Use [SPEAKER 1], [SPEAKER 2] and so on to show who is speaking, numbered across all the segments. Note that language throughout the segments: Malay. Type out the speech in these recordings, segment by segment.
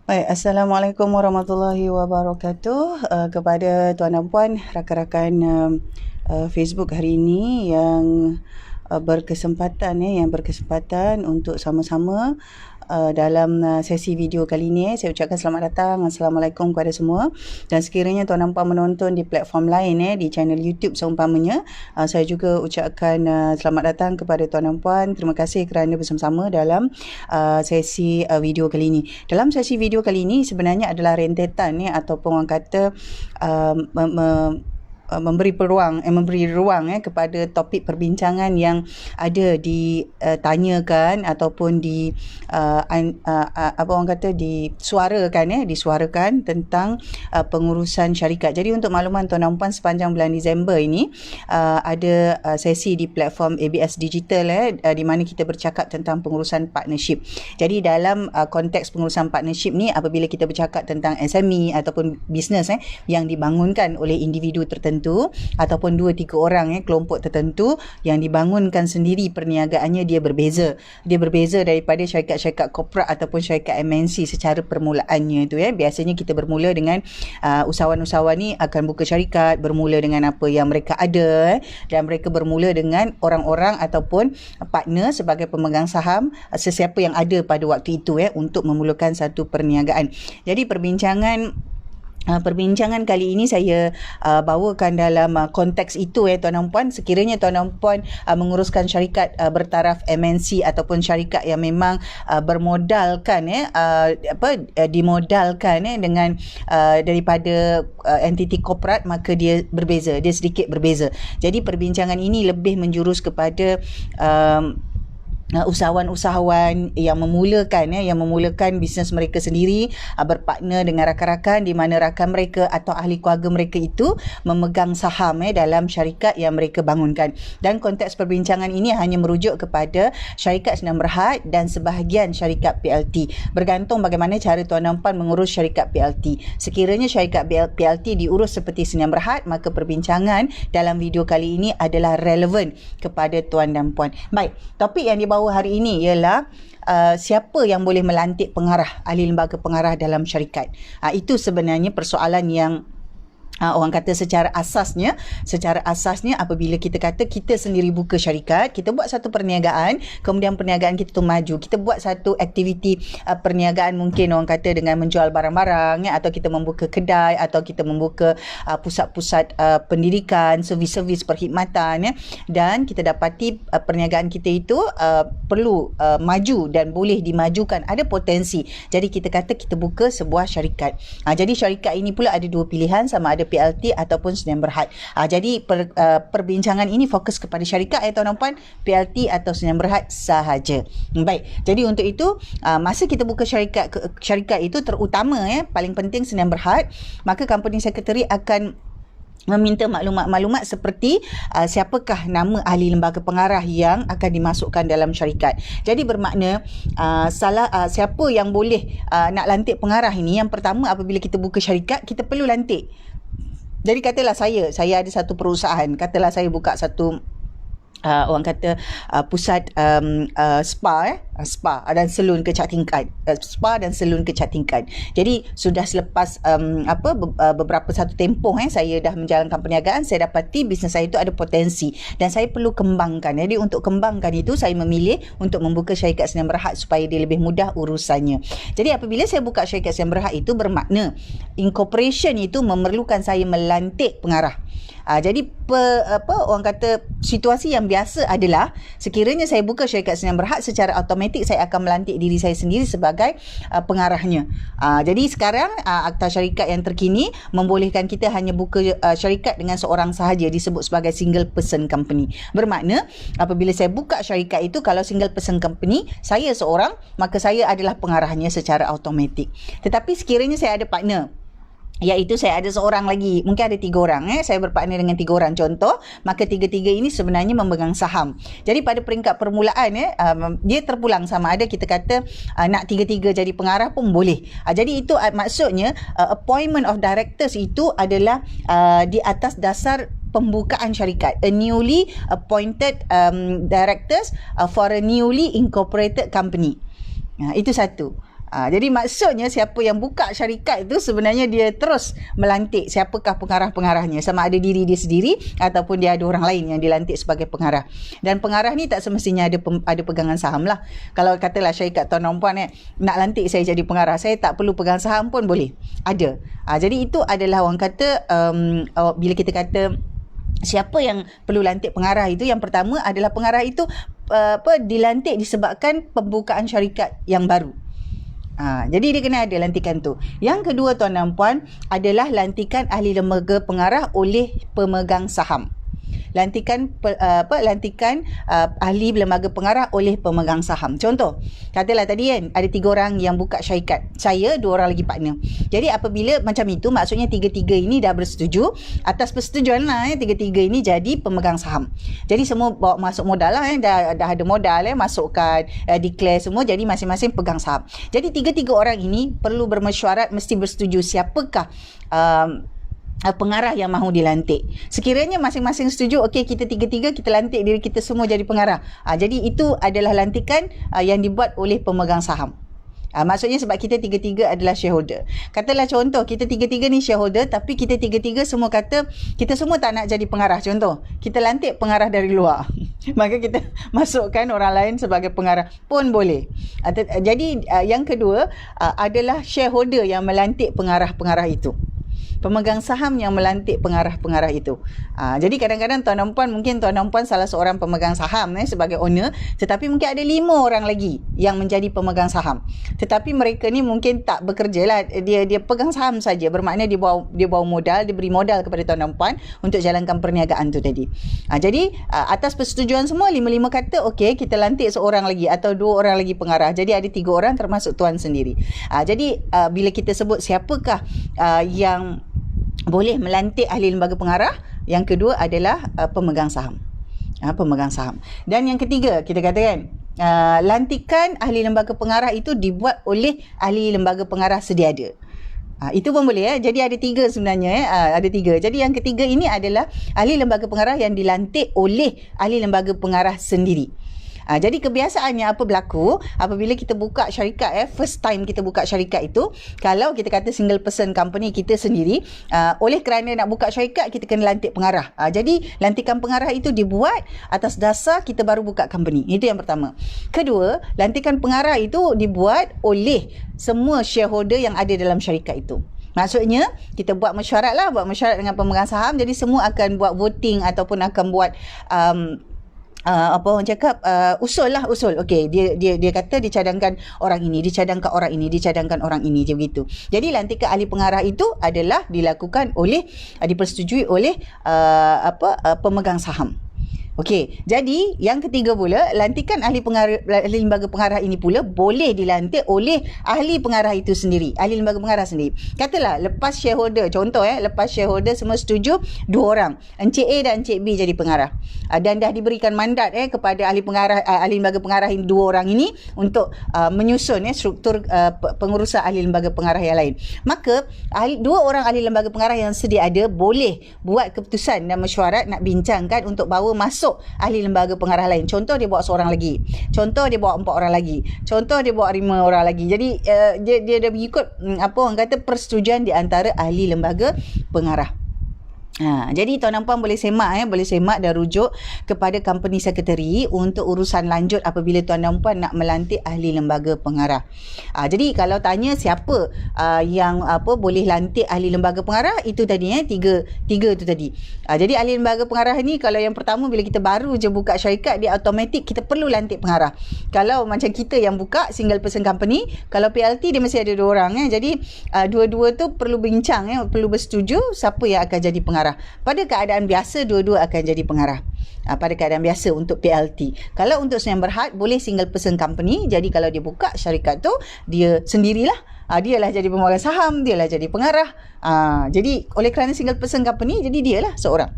[SPEAKER 1] Baik, Assalamualaikum warahmatullahi wabarakatuh kepada tuan dan puan, rakan-rakan Facebook hari ini yang berkesempatan untuk sama-sama dalam sesi video kali ini. Saya ucapkan selamat datang, Assalamualaikum kepada semua. Dan sekiranya tuan dan puan menonton di platform lain di channel YouTube seumpamanya, saya juga ucapkan selamat datang kepada tuan dan puan. Terima kasih kerana bersama-sama dalam sesi video kali ini. Dalam sesi video kali ini sebenarnya adalah rentetan ataupun orang kata memberi ruang kepada topik perbincangan yang ada ditanyakan ataupun apa orang kata disuarakan tentang pengurusan syarikat. Jadi untuk makluman tuan dan puan, sepanjang bulan Disember ini ada sesi di platform ABS Digital di mana kita bercakap tentang pengurusan partnership. Jadi dalam konteks pengurusan partnership ni, apabila kita bercakap tentang SME ataupun bisnes yang dibangunkan oleh individu tertentu ataupun 2-3 orang kelompok tertentu yang dibangunkan sendiri, perniagaannya dia berbeza daripada syarikat-syarikat korporat ataupun syarikat MNC secara permulaannya tu biasanya kita bermula dengan usahawan-usahawan ni akan buka syarikat bermula dengan apa yang mereka ada dan mereka bermula dengan orang-orang ataupun partner sebagai pemegang saham, sesiapa yang ada pada waktu itu untuk memulakan satu perniagaan. Jadi perbincangan kali ini saya bawakan dalam konteks itu tuan dan puan. Sekiranya tuan dan puan menguruskan syarikat bertaraf MNC ataupun syarikat yang memang bermodalkan dimodalkan dengan daripada entiti korporat, maka dia sedikit berbeza. Jadi perbincangan ini lebih menjurus kepada usahawan-usahawan yang memulakan bisnes mereka sendiri, berpartner dengan rakan-rakan di mana rakan mereka atau ahli keluarga mereka itu memegang saham dalam syarikat yang mereka bangunkan. Dan konteks perbincangan ini hanya merujuk kepada syarikat Sdn Bhd dan sebahagian syarikat PLT. Bergantung bagaimana cara tuan dan puan mengurus syarikat PLT. Sekiranya syarikat PLT diurus seperti Sdn Bhd, maka perbincangan dalam video kali ini adalah relevan kepada tuan dan puan. Baik, topik yang dibawa hari ini ialah siapa yang boleh melantik pengarah, ahli lembaga pengarah dalam syarikat. Itu sebenarnya persoalan yang orang kata secara asasnya apabila kita kata kita sendiri buka syarikat, kita buat satu perniagaan, kemudian perniagaan kita tu maju, kita buat satu aktiviti perniagaan, mungkin orang kata dengan menjual barang-barang atau kita membuka kedai atau kita membuka pusat-pusat pendidikan, servis-servis perkhidmatan dan kita dapati perniagaan kita itu perlu maju dan boleh dimajukan, ada potensi. Jadi kita kata kita buka sebuah syarikat. Jadi syarikat ini pula ada dua pilihan, sama ada PLT ataupun Sdn Bhd. Jadi perbincangan ini fokus kepada syarikat tuan dan puan, PLT atau Sdn Bhd sahaja. Baik. Jadi untuk itu masa kita buka syarikat itu terutama paling penting Sdn Bhd, maka company secretary akan meminta maklumat seperti siapakah nama ahli lembaga pengarah yang akan dimasukkan dalam syarikat. Jadi bermakna siapa yang boleh nak lantik pengarah ini. Yang pertama, apabila kita buka syarikat, kita perlu lantik. Jadi katalah saya ada satu perusahaan, katalah saya buka satu orang kata pusat spa dan salon kecantikan, Jadi sudah selepas beberapa satu tempoh saya dah menjalankan perniagaan, saya dapati bisnes saya itu ada potensi dan saya perlu kembangkan. Jadi untuk kembangkan itu, saya memilih untuk membuka syarikat Sdn Bhd supaya dia lebih mudah urusannya. Jadi apabila saya buka syarikat Sdn Bhd itu bermakna incorporation itu memerlukan saya melantik pengarah. Jadi orang kata situasi yang biasa adalah sekiranya saya buka syarikat Sdn Bhd, secara automatik saya akan melantik diri saya sendiri sebagai pengarahnya. Jadi sekarang akta syarikat yang terkini membolehkan kita hanya buka syarikat dengan seorang sahaja, disebut sebagai single person company. Bermakna apabila saya buka syarikat itu, kalau single person company, saya seorang, maka saya adalah pengarahnya secara automatik. Tetapi sekiranya saya ada partner, iaitu saya ada seorang lagi, mungkin ada 3 orang saya berpartner dengan 3 orang contoh, maka 3-3 ini sebenarnya memegang saham. Jadi pada peringkat permulaan dia terpulang, sama ada kita kata nak 3-3 jadi pengarah pun boleh. Jadi itu maksudnya appointment of directors itu adalah di atas dasar pembukaan syarikat, a newly appointed directors for a newly incorporated company. Itu satu. Jadi maksudnya siapa yang buka syarikat itu sebenarnya dia terus melantik siapakah pengarah-pengarahnya, sama ada diri dia sendiri ataupun dia ada orang lain yang dilantik sebagai pengarah. Dan pengarah ni tak semestinya ada pegangan saham lah. Kalau katalah syarikat tuan-tuan puan nak lantik saya jadi pengarah, saya tak perlu pegang saham pun boleh. Ada. Jadi itu adalah orang kata bila kita kata siapa yang perlu lantik pengarah itu, yang pertama adalah pengarah itu dilantik disebabkan pembukaan syarikat yang baru. Jadi dia kena ada lantikan tu. Yang kedua tuan dan puan adalah lantikan ahli lembaga pengarah oleh pemegang saham. Lantikan ahli lembaga pengarah oleh pemegang saham. Contoh, katalah tadi kan ada 3 orang yang buka syarikat. Saya 2 orang lagi partner. Jadi apabila macam itu, maksudnya 3-3 ini dah bersetuju. Atas persetujuan lah 3-3 ini jadi pemegang saham. Jadi semua bawa masuk modal lah dah ada modal masukkan, declare semua, jadi masing-masing pegang saham. Jadi 3-3 orang ini perlu bermesyuarat, mesti bersetuju siapakah pengarah yang mahu dilantik. Sekiranya masing-masing setuju, okey kita 3-3 kita lantik diri kita semua jadi pengarah. Jadi itu adalah lantikan yang dibuat oleh pemegang saham. Maksudnya sebab kita 3-3 adalah shareholder. Katalah contoh kita 3-3 ni shareholder, tapi kita 3-3 semua kata kita semua tak nak jadi pengarah. Contoh, kita lantik pengarah dari luar. Maka kita masukkan orang lain sebagai pengarah pun boleh. Jadi yang kedua adalah shareholder yang melantik pengarah-pengarah itu. Pemegang saham yang melantik pengarah-pengarah itu. Jadi kadang-kadang tuan dan puan, mungkin tuan dan puan salah seorang pemegang saham sebagai owner, tetapi mungkin ada 5 orang lagi yang menjadi pemegang saham. Tetapi mereka ni mungkin tak bekerja lah, dia pegang saham saja. Bermakna dia bawa modal, dia beri modal kepada tuan dan puan untuk jalankan perniagaan tu tadi. Jadi atas persetujuan semua, 5-5 kata okey kita lantik seorang lagi atau 2 orang lagi pengarah. Jadi ada 3 orang termasuk tuan sendiri. Jadi bila kita sebut siapakah yang boleh melantik ahli lembaga pengarah, yang kedua adalah pemegang saham. Pemegang saham. Dan yang ketiga, kita katakan lantikan ahli lembaga pengarah itu dibuat oleh ahli lembaga pengarah sediada. Itu pun boleh Jadi ada 3 sebenarnya ada 3. Jadi yang ketiga ini adalah ahli lembaga pengarah yang dilantik oleh ahli lembaga pengarah sendiri. Jadi kebiasaannya apa berlaku apabila kita buka syarikat first time kita buka syarikat itu, kalau kita kata single person company kita sendiri, oleh kerana nak buka syarikat kita kena lantik pengarah. Jadi lantikan pengarah itu dibuat atas dasar kita baru buka company. Itu yang pertama. Kedua, lantikan pengarah itu dibuat oleh semua shareholder yang ada dalam syarikat itu. Maksudnya kita buat mesyuarat dengan pemegang saham, jadi semua akan buat voting ataupun akan buat apa orang cakap usul. Okey, dia kata dicadangkan orang ini, dicadangkan orang ini, dicadangkan orang ini, je begitu. Jadi lantikan ahli pengarah itu adalah dilakukan oleh dipersetujui oleh pemegang saham. Okey, jadi yang ketiga pula, lantikan ahli lembaga pengarah ini pula boleh dilantik oleh ahli pengarah itu sendiri, ahli lembaga pengarah sendiri. Katalah lepas shareholder, contoh lepas shareholder semua setuju 2 orang, Encik A dan Encik B jadi pengarah. Dan dah diberikan mandat kepada ahli lembaga pengarah ini 2 orang ini untuk menyusun struktur pengurusan ahli lembaga pengarah yang lain. Maka 2 orang ahli lembaga pengarah yang sedia ada boleh buat keputusan dan mesyuarat nak bincangkan untuk bawa masuk ahli lembaga pengarah lain. Contoh dia bawa seorang lagi, contoh dia bawa 4 orang lagi, contoh dia bawa 5 orang lagi. Jadi dia dah mengikut apa orang kata persetujuan di antara ahli lembaga pengarah. Jadi tuan dan puan boleh semak dan rujuk kepada company secretary untuk urusan lanjut apabila tuan dan puan nak melantik ahli lembaga pengarah. Jadi kalau tanya siapa yang boleh lantik ahli lembaga pengarah, itu tadi tiga tu tadi. Jadi ahli lembaga pengarah ni, kalau yang pertama bila kita baru je buka syarikat, dia automatik kita perlu lantik pengarah. Kalau macam kita yang buka single person company, kalau PLT dia mesti ada 2 orang Jadi dua-dua tu perlu bincang perlu bersetuju siapa yang akan jadi pengarah. Pada keadaan biasa dua-dua akan jadi pengarah. Pada keadaan biasa untuk PLT. Kalau untuk Senayan Berhad boleh single person company. Jadi kalau dia buka syarikat tu, dia sendirilah. Dialah jadi pemegang saham, dialah jadi pengarah. Jadi oleh kerana single person company, jadi dialah seorang.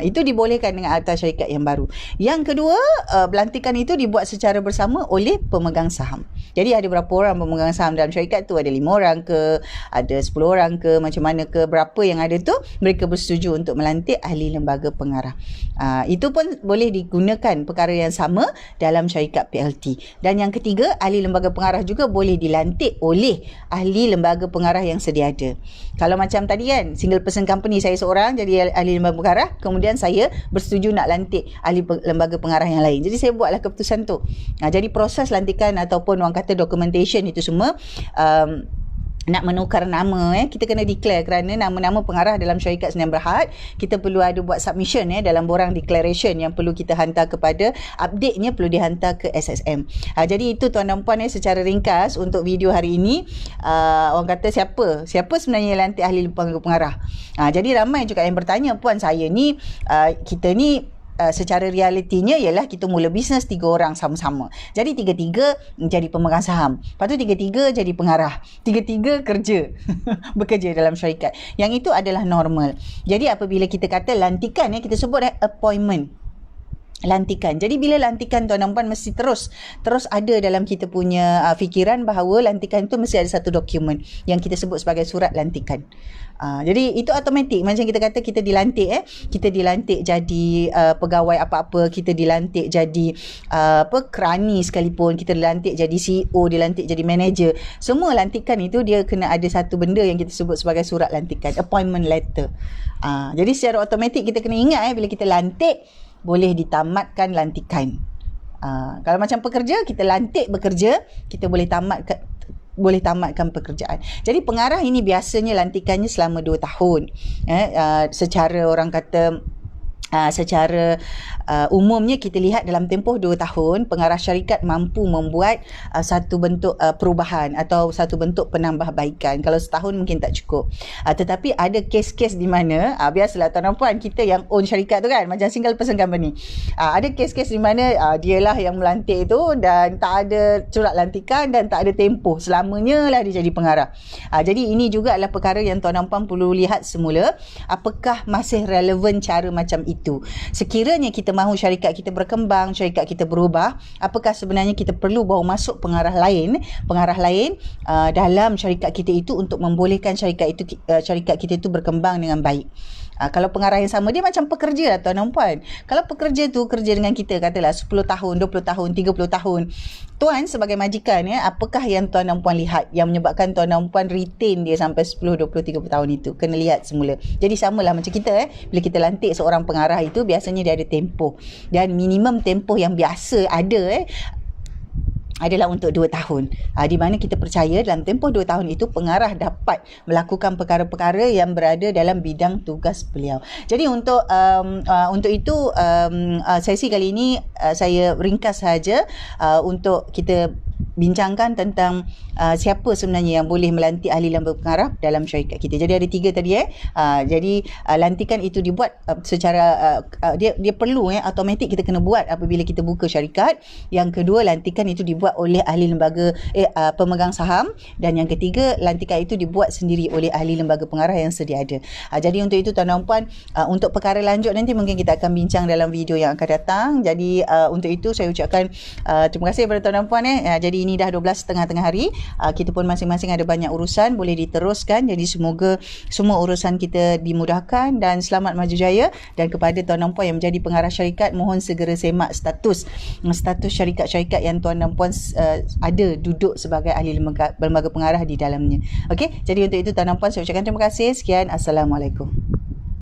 [SPEAKER 1] Itu dibolehkan dengan akta syarikat yang baru. Yang kedua, pelantikan itu dibuat secara bersama oleh pemegang saham. Jadi ada berapa orang pemegang saham dalam syarikat tu? Ada 5 orang ke? Ada 10 orang ke? Macam mana ke? Berapa yang ada tu? Mereka bersetuju untuk melantik ahli lembaga pengarah. Itu pun boleh digunakan perkara yang sama dalam syarikat PLT. Dan yang ketiga, ahli lembaga pengarah juga boleh dilantik oleh ahli lembaga pengarah yang sedia ada. Kalau macam tadi kan, single person company, saya seorang jadi ahli lembaga pengarah, kemudian saya bersetuju nak lantik ahli lembaga pengarah yang lain. Jadi saya buatlah keputusan tu. Jadi proses lantikan ataupun orang kata documentation itu semua nak menukar nama, kita kena declare, kerana nama-nama pengarah dalam syarikat Senayan Berhad kita perlu ada buat submission dalam borang declaration yang perlu kita hantar kepada, update-nya perlu dihantar ke SSM. Jadi itu tuan dan puan secara ringkas untuk video hari ini. Orang kata siapa sebenarnya yang lantik ahli lembaga pengarah. Jadi ramai juga yang bertanya, puan saya ni kita ni secara realitinya ialah kita mula bisnes 3 orang sama-sama. Jadi 3-3 jadi pemegang saham. Lepas tu 3-3 jadi pengarah. 3-3 kerja. Bekerja dalam syarikat. Yang itu adalah normal. Jadi apabila kita kata lantikan, kita sebut appointment. Lantikan. Jadi bila lantikan tuan dan puan mesti terus ada dalam kita punya fikiran bahawa lantikan itu mesti ada satu dokumen yang kita sebut sebagai surat lantikan. Jadi itu automatik. Macam kita kata kita dilantik kita dilantik jadi pegawai apa-apa, kita dilantik jadi kerani sekalipun, kita dilantik jadi CEO, dilantik jadi manager. Semua lantikan itu dia kena ada satu benda yang kita sebut sebagai surat lantikan, appointment letter. Jadi secara automatik kita kena ingat bila kita lantik boleh ditamatkan lantikan. Kalau macam pekerja, kita lantik bekerja, kita boleh tamatkan pekerjaan. Jadi pengarah ini biasanya lantikannya selama 2 tahun. Secara orang kata secara umumnya kita lihat dalam tempoh 2 tahun pengarah syarikat mampu membuat satu bentuk perubahan atau satu bentuk penambahbaikan. Kalau setahun mungkin tak cukup. Tetapi ada kes-kes di mana biasalah tuan dan puan, kita yang own syarikat tu kan, macam single person company. Ada kes-kes di mana dialah yang melantik itu dan tak ada surat lantikan dan tak ada tempoh, selamanya lah dia jadi pengarah. Jadi ini juga adalah perkara yang tuan dan puan perlu lihat semula, apakah masih relevan cara macam itu. Sekiranya kita mahu syarikat kita berkembang, syarikat kita berubah, apakah sebenarnya kita perlu bawa masuk pengarah lain dalam syarikat kita itu untuk membolehkan syarikat kita itu berkembang dengan baik. Kalau pengarah yang sama, dia macam pekerja lah tuan dan puan. Kalau pekerja tu kerja dengan kita katalah 10 tahun, 20 tahun, 30 tahun, tuan sebagai majikan apakah yang tuan dan puan lihat yang menyebabkan tuan dan puan retain dia sampai 10, 20, 30 tahun itu? Kena lihat semula. Jadi samalah macam kita bila kita lantik seorang pengarah itu biasanya dia ada tempoh, dan minimum tempoh yang biasa ada adalah untuk 2 tahun. Di mana kita percaya dalam tempoh 2 tahun itu pengarah dapat melakukan perkara-perkara yang berada dalam bidang tugas beliau. Jadi untuk itu sesi kali ini saya ringkas saja untuk kita bincangkan tentang siapa sebenarnya yang boleh melantik ahli lembaga pengarah dalam syarikat kita. Jadi ada 3 tadi jadi lantikan itu dibuat secara dia perlu automatik kita kena buat apabila kita buka syarikat. Yang kedua, lantikan itu dibuat oleh ahli lembaga pemegang saham, dan yang ketiga, lantikan itu dibuat sendiri oleh ahli lembaga pengarah yang sedia ada. Jadi untuk itu tuan dan puan, untuk perkara lanjut nanti mungkin kita akan bincang dalam video yang akan datang. Jadi untuk itu saya ucapkan terima kasih kepada tuan dan puan. Jadi ini dah 12.30 hari. Kita pun masing-masing ada banyak urusan, boleh diteruskan. Jadi semoga semua urusan kita dimudahkan dan selamat maju jaya. Dan kepada tuan dan puan yang menjadi pengarah syarikat, mohon segera semak status syarikat-syarikat yang tuan dan puan ada duduk sebagai ahli lembaga pengarah di dalamnya. Okey, jadi untuk itu tuan dan puan saya ucapkan terima kasih. Sekian, Assalamualaikum.